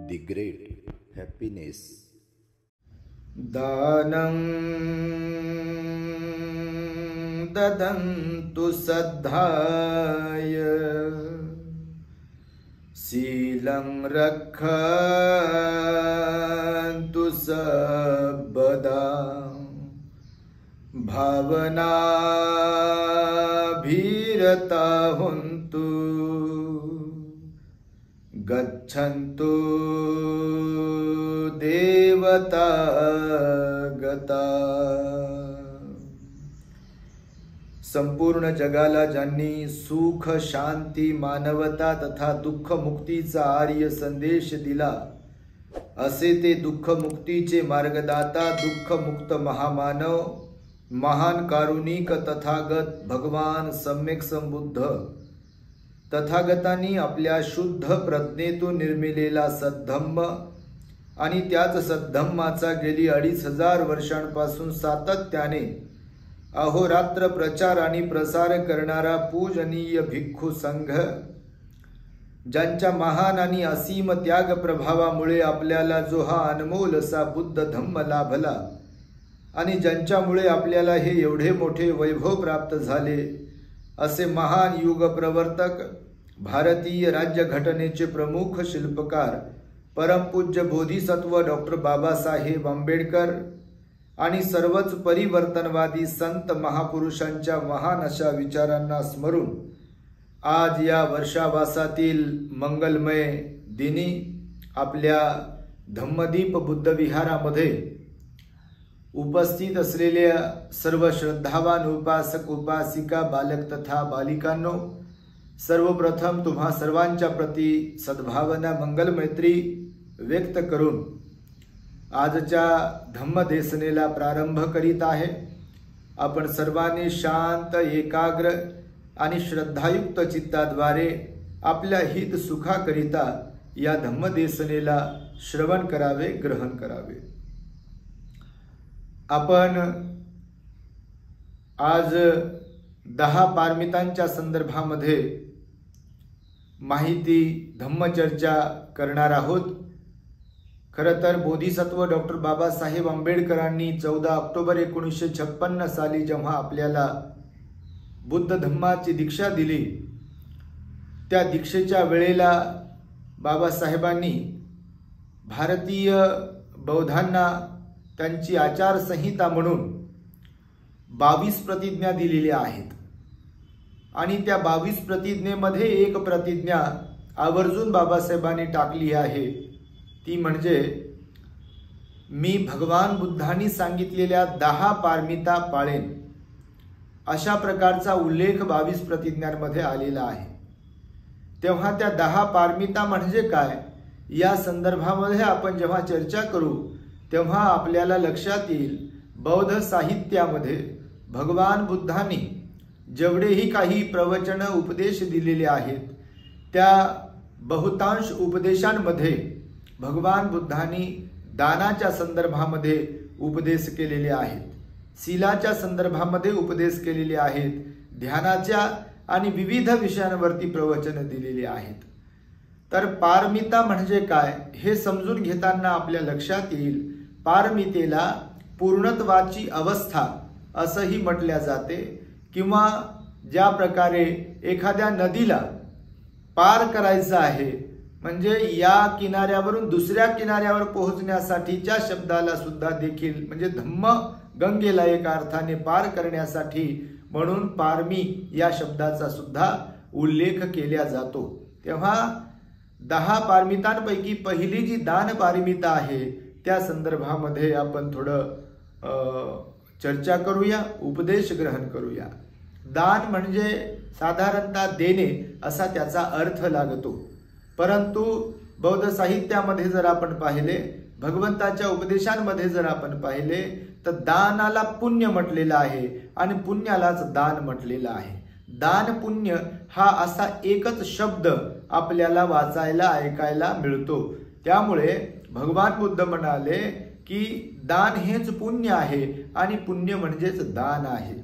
the great happiness. दानं ददन्तु सद्धाय शीलं रक्षन्तु सबदा भावनाभिरता हुन्तु गच्छन्तु देवता गता। संपूर्ण जगाला ज्यांनी सुख शांती मानवता तथा दुःख मुक्तीचा आर्य संदेश दिला, असे ते दुःख मुक्तीचे मार्गदाता दुःख मुक्त महामानव महान कारुणिक तथागत भगवान सम्यक संबुद्ध तथागतांनी आपल्या शुद्ध प्रज्ञेतून निर्मिलेला सद्धम्म आणि त्याच सद्धम्माचा गेली 2500 वर्षांपासून सातत्याने अहोरात्र प्रचार आणि प्रसार करणारा पूजनीय भिक्खू संघ, ज्यांच्या महान आणि असीम त्याग प्रभावामुळे आपल्याला जो हा अनमोल असा बुद्ध धम्म लाभला आणि ज्यांच्यामुळे आपल्याला हे एवढे मोठे वैभव प्राप्त झाले, असे महान युग प्रवर्तक भारतीय राज्यघटनेचे प्रमुख शिल्पकार परमपूज्य बोधिसत्व डॉक्टर बाबासाहेब आंबेडकर आणि सर्वच परिवर्तनवादी संत महापुरुषांच्या महान अशा विचारांना स्मरून आज या वर्षावासातील मंगलमय दिनी आपल्या धम्मदीप बुद्ध विहारामध्ये उपस्थित असलेल्या सर्व श्रद्धावान उपासक उपासिका बालक तथा बालिकांनो, सर्वप्रथम तुम्हा सर्वांच्या प्रती सद्भावना मंगल मैत्री व्यक्त करून आजच्या धम्मदेशनेला प्रारंभ करीत आहे। आपण सर्वांनी शांत एकाग्र आणि श्रद्धायुक्त चित्ताद्वारे आपल्या हित सुखाकरिता या धम्मदेशनेला श्रवण करावे, ग्रहण करावे। आपण आज 10 पारमितांच्या संदर्भामध्ये माहिती धम्मचर्चा करणार आहोत। खरं तर बोधिसत्व डॉक्टर बाबासाहेब आंबेडकरांनी 14 ऑक्टोबर 1956 साली जेव्हा आपल्याला बुद्ध धम्माची दीक्षा दिली, त्या दीक्षेच्या वेळेला बाबासाहेबांनी भारतीय बौद्धांना त्यांची आचारसंहिता म्हणून 22 प्रतिज्ञा दिलेल्या आहेत आणि त्या 22 प्रतिज्ञेमध्ये एक प्रतिज्ञा आवर्जून बाबासाहेबांनी टाकली आहे, ती म्हणजे मी भगवान बुद्धांनी सांगितलेल्या 10 पारमिता पाळेन। अशा प्रकारचा उल्लेख 22 प्रतिज्ञांमध्ये आलेला आहे। तेव्हा त्या 10 पारमिता म्हणजे काय या संदर्भामध्ये आपण जेव्हा चर्चा करू तेव्हा आपल्याला लक्षात येईल, बौद्ध साहित्यामध्ये भगवान बुद्धांनी जेवढेही काही प्रवचन उपदेश दिलेले आहेत, त्या बहुतांश उपदेशांमध्ये भगवान बुद्धांनी दानाच्या संदर्भामध्ये उपदेश केलेले आहेत, शीलाच्या संदर्भामध्ये उपदेश केलेले आहेत, ध्यानाच्या आणि विविध विषयांवरती प्रवचन दिलेली आहेत। तर पारमिता म्हणजे काय हे समजून घेताना आपल्या लक्षात येईल, पारमितेला पूर्णत्वाची अवस्था असंही म्हटल्या जाते, किंवा ज्या प्रकारे एखाद्या नदीला पार करायचं आहे म्हणजे या किनाऱ्यावरून दुसऱ्या किनाऱ्यावर पोहोचण्यासाठीच्या शब्दाला सुद्धा देखील म्हणजे धम्म गंगेला एका अर्थाने पार करण्यासाठी म्हणून पारमी या शब्दाचा सुद्धा उल्लेख केला जातो। तेव्हा 10 पारमितांपैकी पहिली जी दान पारमिता आहे त्या संदर्भामध्ये आपण थोडं चर्चा करूया, उपदेश ग्रहण करूया। दान म्हणजे साधारणतः देणे असा त्याचा अर्थ लागतो, परंतु बौद्ध साहित्यामध्ये जर आपण पाहिले, भगवंताच्या उपदेशांमध्ये जर आपण पाहिले तर दानाला पुण्य म्हटलेलं आहे आणि पुण्यालाच दान म्हटलेलं आहे। दान पुण्य हा असा एकच शब्द आपल्याला वाचायला ऐकायला मिळतो। त्यामुळे भगवान बुद्ध म्हणाले की दान हेच पुण्य आहे आणि पुण्य म्हणजेच दान आहे।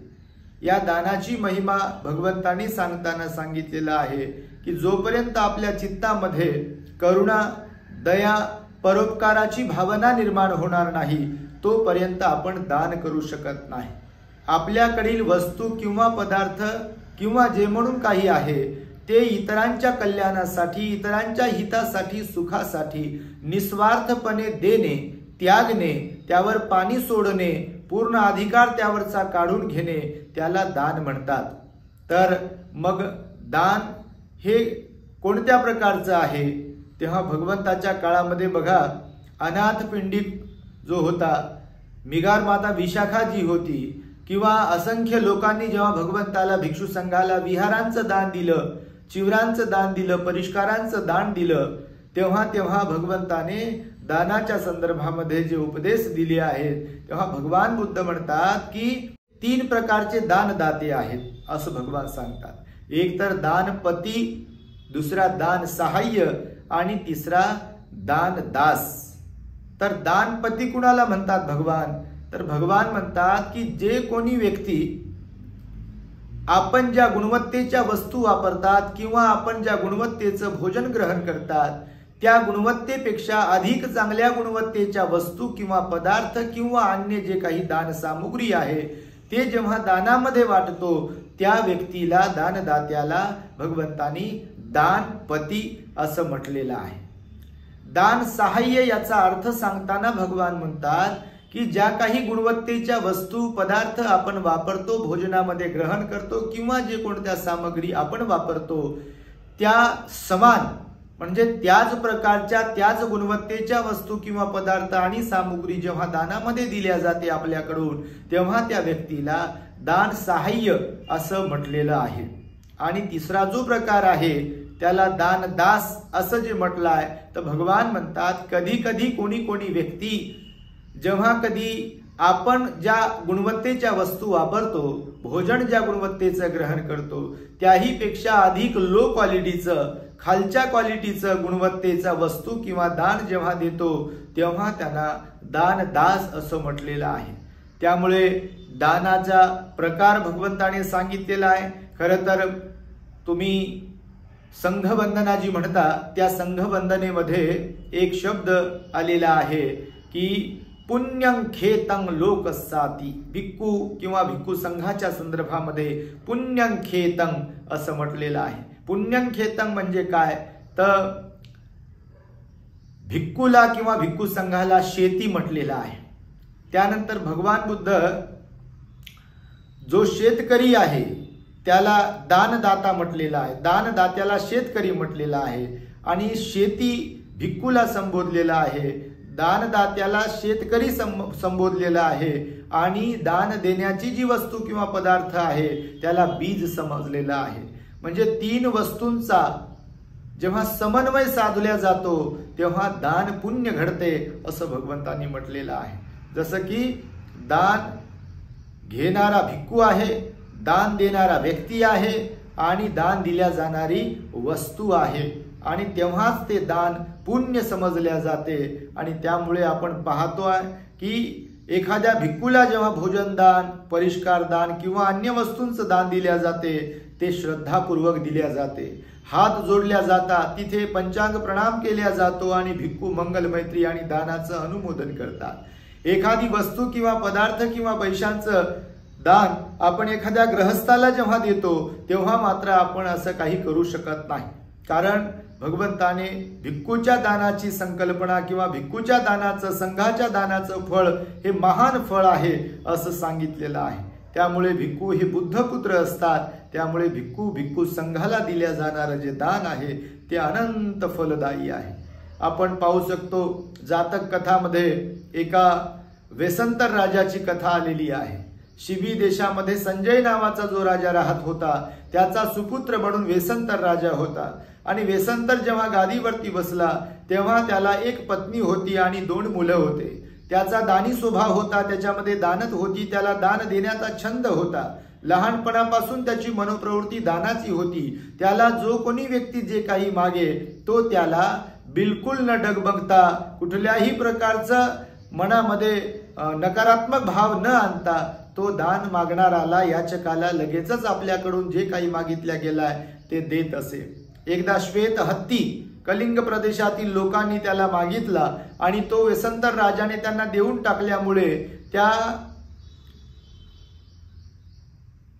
या दानाची महिमा भगवंतांनी सांगताना सांगितलेला आहे की जोपर्यंत आपल्या चित्तामध्ये करुणा दया, परोपकाराची भावना निर्माण होणार नाही तोपर्यंत आपण दान करू शकत नाही. आपल्याकडील वस्तू किंवा पदार्थ किंवा जे म्हणून काही आहे ते इतरांच्या कल्याणासाठी, इतरांच्या हितासाठी, सुखासाठी निस्वार्थपणे देणे, त्यागणे, त्यावर पाणी सोडणे, पूर्ण अधिकार त्यावरचा काढून घेणे त्याला दान म्हणतात. तर मग दान हे कोणत्या प्रकारचं आहे? तेव्हा भगवंताच्या काळामध्ये बघा, अनाथ पिंडिक जो होता, मिगार माता विशाखा जी होती, किंवा असंख्य लोकांनी जेव्हा भगवंताला, भिक्षू संघाला विहारांचं दान दिलं, चिवरांचं दान दिलं, परिष्कारांचं दान दिलं, तेव्हा भगवंताने दानाच्या संदर्भामध्ये जे उपदेश दिले आहेत, तेव्हा भगवान बुद्ध म्हणतात की 3 प्रकारचे दानदाते आहेत असं भगवान सांगतात. एक तर दानपती, दुसरा दान सहाय्य आणि तिसरा दान दास. तर दानपती कुणाला म्हणतात भगवान? तर भगवान म्हणतात की जे कोणी व्यक्ती आपण ज्या गुणवत्तेच्या वस्तू वापरतात किंवा आपण ज्या गुणवत्तेचं भोजन ग्रहण करतात त्या गुणवत्तेपेक्षा अधिक चांगल्या गुणवत्तेच्या वस्तू किंवा पदार्थ किंवा अन्य जे काही दान सामुग्री आहे ते जेव्हा दानामध्ये वाटतो त्या व्यक्तीला, दानदात्याला भगवंतानी दानपती असं म्हटलेलं आहे. दान सहाय्य याचा अर्थ सांगताना भगवान म्हणतात की ज्या काही गुणवत्तेच्या वस्तू पदार्थ आपण वापरतो, भोजनामध्ये ग्रहण करतो किंवा जे कोणत्या सामग्री आपण वापरतो त्या समान म्हणजे त्याच प्रकारच्या, त्याच गुणवत्तेच्या वस्तू किंवा पदार्थ आणि सामुग्री जेव्हा दानामध्ये दिल्या जाते आपल्याकडून, तेव्हा त्या व्यक्तीला दान सहाय्य असं म्हटलेलं आहे. आणि तिसरा जो प्रकार आहे त्याला दान दास असं जे म्हटलं आहे, तर भगवान म्हणतात कधी कधी कोणी व्यक्ती जेव्हा कधी आपण ज्या गुणवत्तेच्या वस्तू वापरतो, भोजन ज्या गुणवत्तेचं ग्रहण करतो त्याही पेक्षा अधिक लो क्वालिटीचं, खालच्या क्वालिटीचं गुणवत्तेचा वस्तू किंवा दान जेव्हा देतो तेव्हा त्यांना दान दास असं म्हटलेलं आहे. त्यामुळे दानाचा प्रकार भगवंताने सांगितलेला आहे. खरं तर तुम्ही संघवंदना जी म्हणता त्या संघवंदनेमध्ये एक शब्द आलेला आहे की पुण्यं खेतं लोकसाती. भिक्खू किंवा भिक्खू संघाच्या संदर्भामध्ये पुण्यं खेतं असं म्हटलेलं आहे. पुण्यं खेतं म्हणजे काय? तर भिक्खूला किंवा भिक्खू संघाला शेती म्हटलेलं आहे. त्यानंतर भगवान बुद्ध जो शेतकरी आहे त्याला दानदाता म्हटलेला आहे, दानदात्याला शेतकरी म्हटलेला आहे. आणि शेती भिक्खूला संबोधलेला आहे, दानदात्याला शेतकरी संबोधलेला आहे. आणि दान देण्याची जी वस्तू किंवा पदार्थ आहे त्याला बीज समजलेला आहे. म्हणजे 3 वस्तूंचा जेव्हा समन्वय साधला जातो तेव्हा दान पुण्य घडते असं भगवंतांनी म्हटलेलं आहे. जसं की दान घेणारा भिक्खू आहे, दान देणारा व्यक्ती आहे आणि दान दिल्या जाणारी वस्तू आहे. आणि तेव्हाच ते दान पुण्य समजल्या जाते. आणि त्यामुळे आपण पाहतो की एखाद्या भिक्खूला जेव्हा भोजन दान, परिष्कार दान किंवा अन्य वस्तूंचं दान दिल्या जाते ते श्रद्धापूर्वक दिल्या जाते. हात जोडल्या जातात, तिथे पंचांग प्रणाम केल्या जातो आणि भिक्खू मंगल मैत्री आणि दानाचं अनुमोदन करतात. एखादी वस्तू किंवा पदार्थ किंवा पैशांचं दान आपण एखाद्या ग्रहस्थाला जेव्हा देतो तेव्हा मात्र आपण असं काही करू शकत नाही. कारण भगवंताने भिक्खूच्या दानाची संकल्पना किंवा भिक्खूच्या दानाचं, संघाच्या दानाचं फळ हे महान फळ आहे असं सांगितलेलं आहे. त्यामुळे भिक्खू हे बुद्धपुत्र असतात. त्यामुळे भिक्खू संघाला दिल्या जाणारं जे दान आहे ते अनंत फलदायी आहे. आपण पाहू शकतो जातक कथामध्ये एका वेसंतर राजाची कथा आलेली आहे. शिबी देशामध्ये संजय नावाचा जो राजा राहत होता त्याचा सुपुत्र म्हणून वेसंतर राजा होता. आणि वेसंतर जेव्हा गादीवरती बसला तेव्हा त्याला एक पत्नी होती आणि 2 मुलं होते. त्याचा दानी स्वभाव होता, त्याच्यामध्ये दानत होती, त्याला दान देण्याचा छंद होता. लहानपणापासून त्याची मनोप्रवृत्ती दानाची होती. त्याला जो कोणी व्यक्ती जे काही मागे तो त्याला बिलकुल न डगमगता, कुठल्याही प्रकारचं मनामध्ये नकारात्मक भाव न आणता तो दान मागणाराला, याचकाला लगेचच आपल्याकडून जे काही मागितल्या गेलाय ते देत असे. एकदा श्वेत हत्ती कलिंग प्रदेशातील लोकांनी त्याला मागितला आणि तो वेसंतर राजाने त्यांना देऊन टाकल्यामुळे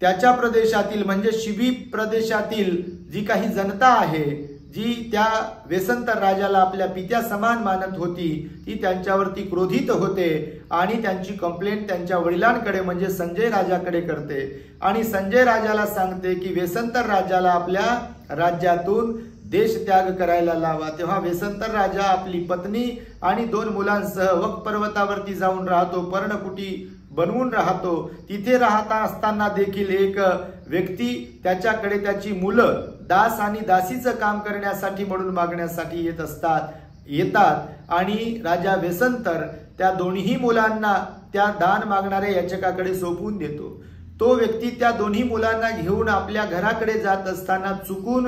त्याच्या प्रदेशातील म्हणजे शिबी प्रदेशातील जी काही जनता आहे, जी त्या वेसंतर राजाला आपल्या पित्या समान मानत होती, ती त्यांच्यावरती क्रोधित होते आणि त्यांची कंप्लेंट त्यांच्या वडिलांकडे म्हणजे संजय राजाकडे करते आणि संजय राजाला सांगते की वेसंतर राजाला आपल्या राज्यातून देश त्याग करायला लावा। तेव्हा वेसंतर राजा आपली पत्नी आणि 2 मुलांसह वक पर्वतावरती जाऊन राहतो, पर्णकुटी बनवून राहतो। तिथे राहता असताना देखील एक व्यक्ती त्याच्याकडे त्याची मुलं दास आणि दासीचं काम करण्यासाठी म्हणून मागण्यासाठी येतात आणि राजा वेसंतर त्या दोन्ही मुलांना त्या दान मागणाऱ्या याचकाकडे सोपवून देतो। तो व्यक्ती त्या दोन्ही मुलांना घेऊन आपल्या घराकडे जात असताना चुकून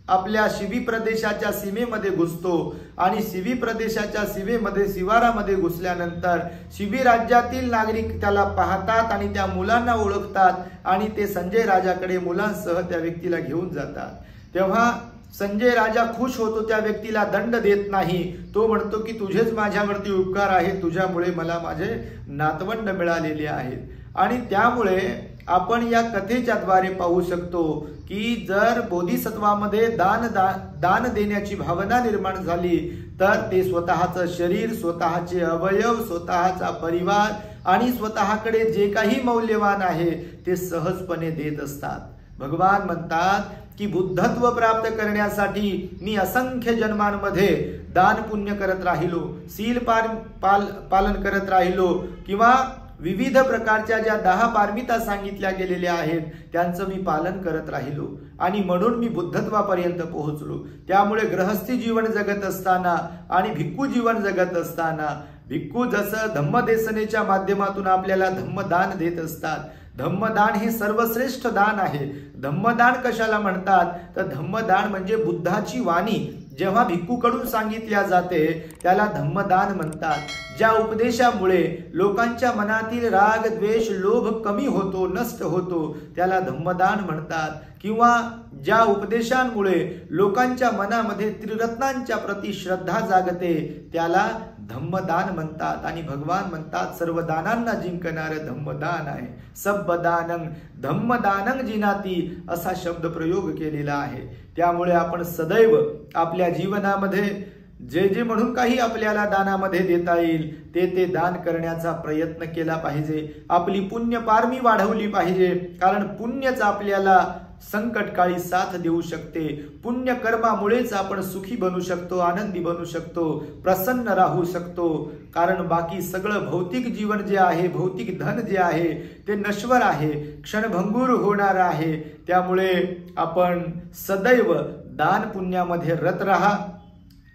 आपल्या शिबी प्रदेशाच्या सीमेमध्ये घुसतो आणि शिबी प्रदेशाच्या सीमेमध्ये शिवारामध्ये घुसल्यानंतर शिबी राज्यातील नागरिक त्याला पाहतात आणि त्या मुलांना ओळखतात आणि ते संजय राजाकडे मुलांसह त्या व्यक्तीला घेऊन जातात। तेव्हा संजय राजा खुश होतो, त्या व्यक्तीला दंड देत नाही। तो म्हणतो की तुझेच माझ्यावरती उपकार आहे, तुझ्यामुळे मला माझे नातवंड मिळालेले आहेत। आणि त्यामुळे आपण या कथेच्या द्वारे पाहू शकतो की जर बोधिसत्वामध्ये दान देण्याची भावना निर्माण झाली तर ते स्वतःचं शरीर, स्वतःचे अवयव, स्वतःचा परिवार आणि स्वतःकडे जे काही मौल्यवान आहे ते सहजपणे देत असतात। भगवान म्हणतात की बुद्धत्व प्राप्त करण्यासाठी मी असंख्य जन्मांमध्ये दान पुण्य करत राहिलो, शील पालन करत राहिलो किंवा विविध प्रकारच्या ज्या 10 पारमिता सांगितल्या गेलेल्या आहेत त्यांचं मी पालन करत राहिलो आणि म्हणून मी बुद्धत्वापर्यंत पोहोचलो। त्यामुळे गृहस्थी जीवन जगत असताना आणि भिक्खू जीवन जगत असताना भिक्खू जसं धम्मदेसनेच्या माध्यमातून आपल्याला धम्मदान देत असतात, धम्मदान हे सर्वश्रेष्ठ दान आहे। धम्मदान कशाला म्हणतात तर धम्मदान म्हणजे बुद्धाची वाणी जेव्हा भिक्खूकडून सांगितल्या जाते त्याला धम्मदान म्हणतात। ज्या उपदेशामुळे लोकांच्या मनातील राग, द्वेष, लोभ कमी होतो, नष्ट होतो त्याला धम्मदान म्हणतात। किंवा ज्या उपदेशांमुळे लोकांच्या मनामध्ये त्रिरत्नांच्या प्रति श्रद्धा जागते त्याला धम्मदान म्हणतात। आणि भगवान म्हणतात सर्व दानांना जिंकणारे धम्मदान आहे, सब दानं धम्मदानं जिनाती असा शब्द प्रयोग केलेला आहे। त्यामुळे आपण सदैव आपल्या जीवनामध्ये जे म्हणून काही आपल्याला दानामध्ये देता येईल ते दान करण्याचा प्रयत्न केला पाहिजे। आपली पुण्य पारमी वाढवली पाहिजे, कारण पुण्यच आपल्याला संकटकाळी साथ देऊ शकते। पुण्य कर्मामुळेच आपण सुखी बनू शकतो, आनंदी बनू शकतो, प्रसन्न राहू शकतो। कारण बाकी सगळं भौतिक जीवन जे आहे, भौतिक धन जे आहे ते नश्वर आहे, क्षणभंगूर होणार आहे। त्यामुळे आपण सदैव दान पुण्यामध्ये रत राहा।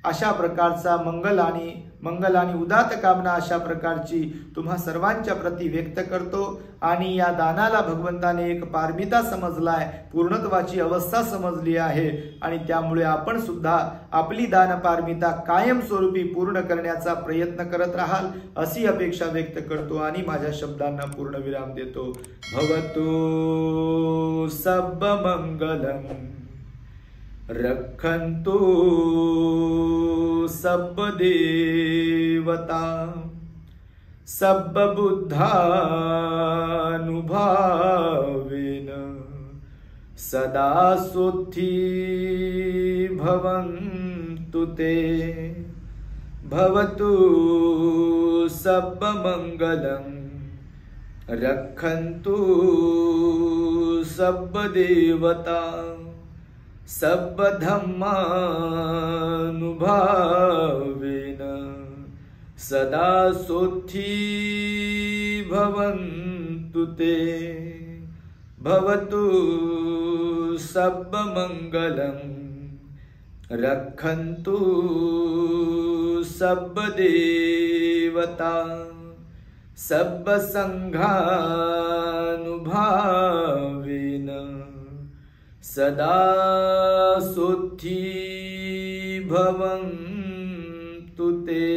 अशा प्रकारचा मंगल आणि उदात्त कामना अशा प्रकारची तुम्हा सर्वांच्या प्रती व्यक्त करतो। आणि या दानाला भगवंताने एक पारमिता समजलाय, पूर्णत्वाची अवस्था समजली आहे आणि त्यामुळे आपण सुद्धा आपली दान पारमिता कायमस्वरूपी पूर्ण करण्याचा प्रयत्न करत राहाल अशी अपेक्षा व्यक्त करतो आणि माझ्या शब्दांना पूर्ण विराम देतो। भवतु सर्व मंगलम रक्षन्तु सब देवता सब बुद्धानुभावेन सदा सुखी भवन्तु ते। भवतु सब मंगलम रक्षन्तु सब देवता सब धम्मानुभावेन सदा सुखी भवन्तु ते। भवतु सब मंगलम रक्षन्तु सब देवता सब संघानुभावेन सदा सुखी भवन्तु ते।